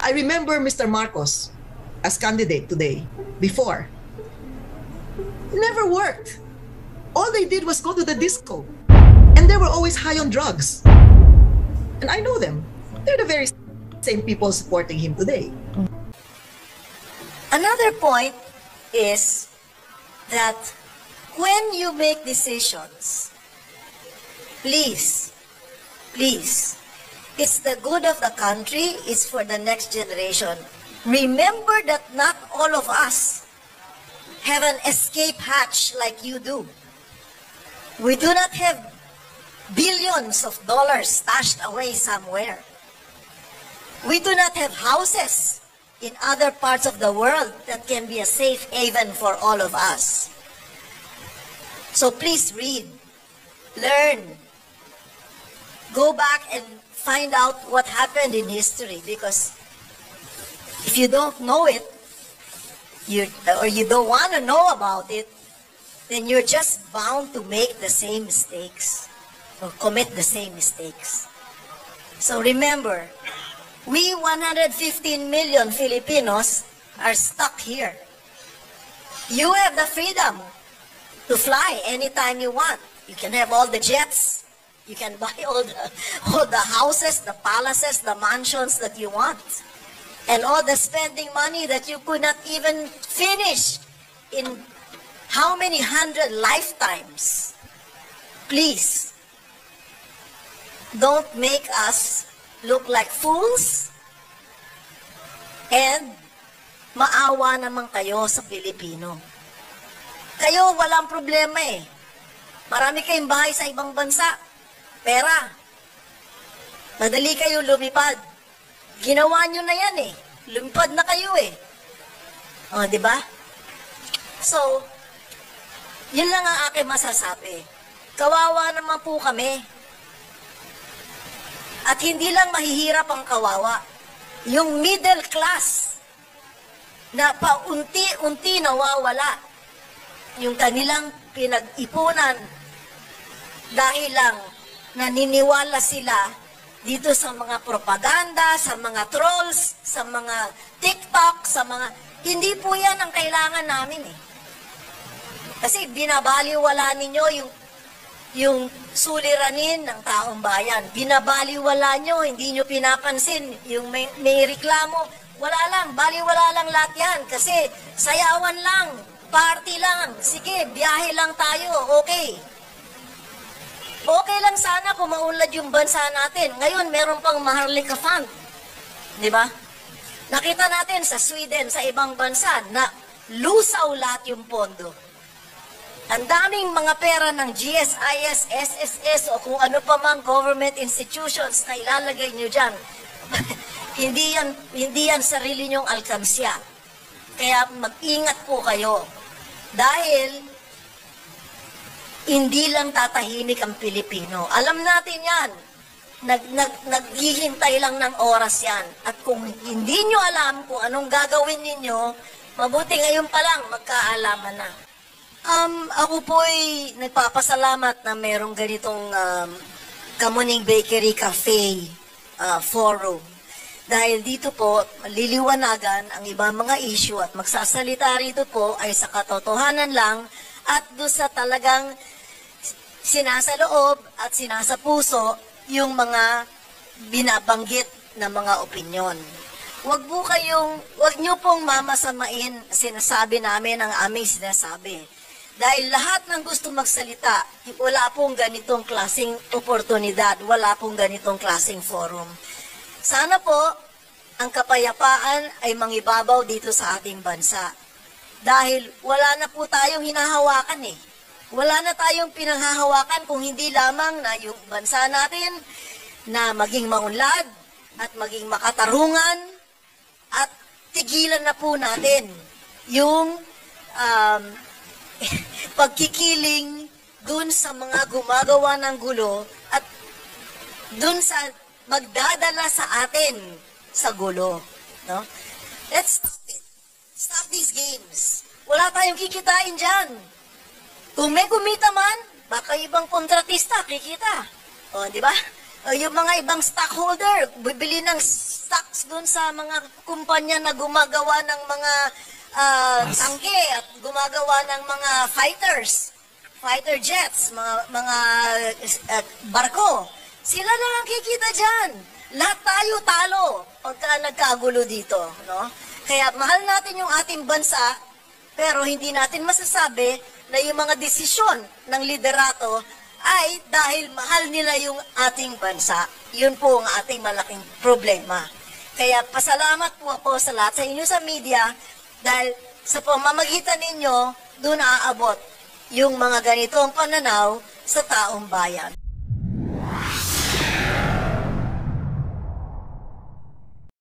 I remember Mr. Marcos as candidate today, before. It never worked. All they did was go to the disco. And they were always high on drugs. And I know them. They're the very same people supporting him today. Another point is that when you make decisions, please, it's the good of the country, it's for the next generation. Remember that not all of us have an escape hatch like you do. We do not have billions of dollars stashed away somewhere. We do not have houses in other parts of the world that can be a safe haven for all of us. So please read, learn, go back and find out what happened in history, because if you don't know it, or you don't want to know about it, then you're just bound to make the same mistakes or commit the same mistakes. So remember, we 115 million Filipinos are stuck here. You have the freedom to fly anytime you want. You can have all the jets. You can buy all the houses, the palaces, the mansions that you want. And all the spending money that you could not even finish in how many 100 lifetimes. Please, don't make us look like fools, and maawa naman kayo sa Pilipino. Kayo walang problema eh. Marami kayong bahay sa ibang bansa. Pera. Madali kayo lumipad. Ginawa nyo na yan eh. Lumipad na kayo eh. O, di ba? So, yun lang ang aking masasabi. Kawawa naman po kami. At hindi lang mahihirap ang kawawa. Yung middle class na paunti-unti nawawala. Yung kanilang pinag-ipunan dahil lang naniniwala sila dito sa mga propaganda, sa mga trolls, sa mga TikTok, sa mga... Hindi po yan ang kailangan namin eh. Kasi binabaliwala ninyo yung suliranin ng taong bayan. Binabaliwala nyo, hindi nyo pinapansin. Yung may reklamo, wala lang, baliwala lang lahat yan. Kasi sayawan lang, party lang, sige, biyahe lang tayo, okay. Okay lang sana kung maunlad yung bansa natin. Ngayon, meron pang Maharlika Fund. Di ba? Nakita natin sa Sweden, sa ibang bansa, na lusaw lahat yung pondo. Ang daming mga pera ng GSIS, SSS, o kung ano pa mang government institutions na ilalagay nyo dyan. hindi yan sarili nyong alkansya. Kaya mag-ingat po kayo. Dahil hindi lang tatahimik ang Pilipino. Alam natin yan. Naghihintay lang ng oras yan. At kung hindi nyo alam kung anong gagawin ninyo, mabuti ngayon pa lang magkaalaman na. Ako po'y nagpapasalamat na merong ganitong Kamuning Bakery Cafe forum. Dahil dito po, liliwanagan ang ibang mga issue at magsasalita rito po ay sa katotohanan lang at doon sa talagang sinasaloob at sinasapuso yung mga binabanggit na mga opinyon. Huwag nyo pong mamasamain sinasabi namin ang aming sinasabi. Dahil lahat ng gusto magsalita, wala pong ganitong klaseng oportunidad, wala pong ganitong klaseng forum. Sana po, ang kapayapaan ay mangibabaw dito sa ating bansa. Dahil wala na po tayong hinahawakan eh. Wala na tayong pinanghahawakan kung hindi lamang na yung bansa natin na maging maunlad at maging makatarungan at tigilan na po natin yung pagkikiling dun sa mga gumagawa ng gulo at dun sa magdadala sa atin sa gulo. No? Let's stop it. Stop these games. Wala tayong kikitain dyan. Kung may kumita man, baka ibang kontratista kikita. O, di ba? O, yung mga ibang stockholder, bibili ng stocks dun sa mga kumpanya na gumagawa ng mga tangke at gumagawa ng mga fighter jets, mga barko. Sila na lang kikita dyan. Lahat tayo talo pagka nagkagulo dito, no? Kaya mahal natin yung ating bansa, pero hindi natin masasabi na yung mga desisyon ng liderato ay dahil mahal nila yung ating bansa. Yun po ang ating malaking problema. Kaya pasalamat po ako sa lahat sa inyo sa media dahil sa pamamagitan ninyo, doon naaabot yung mga ganitong pananaw sa taong bayan.